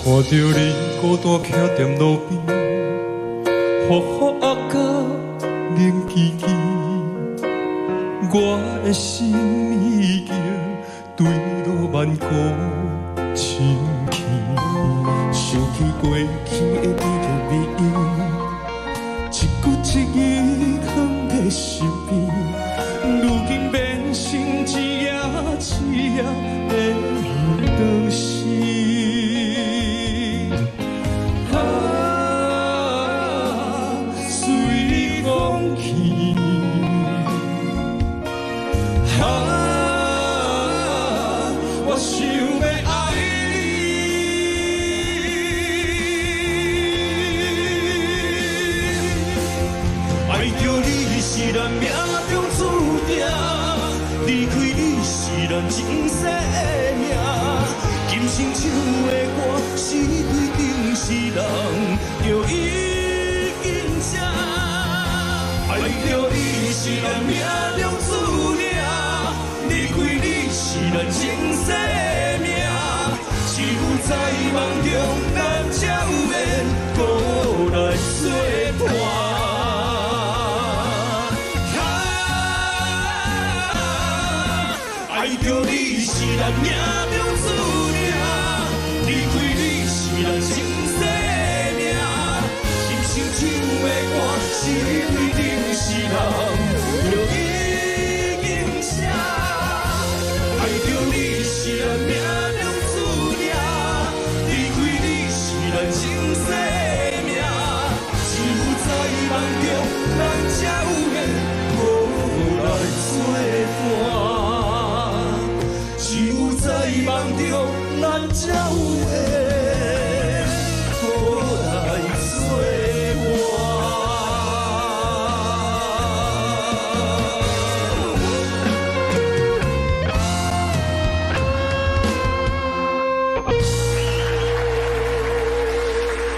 看着你孤单徛踮路边，呼呼啊甲凝叽叽，我的心已经坠落万古深淵。想起过去的美丽美影，一句一语藏在心边，如今变成一夜一夜的当时。我想要爱你，爱着你是咱命中注定，离开你是咱前世的命。今生唱的歌，是对定是人着已经写。爱着你是咱命中注定，离开你是咱前世的命。只有在梦中，咱才有缘过来作伴。爱着你是咱命中注定，离开你是咱前世的命。今生唱的歌，是对定是人，就已经写。爱着你是咱命中注定，离开你是咱前世的命。只有在梦中，咱才有缘过来作伴。只有在梦中，咱才有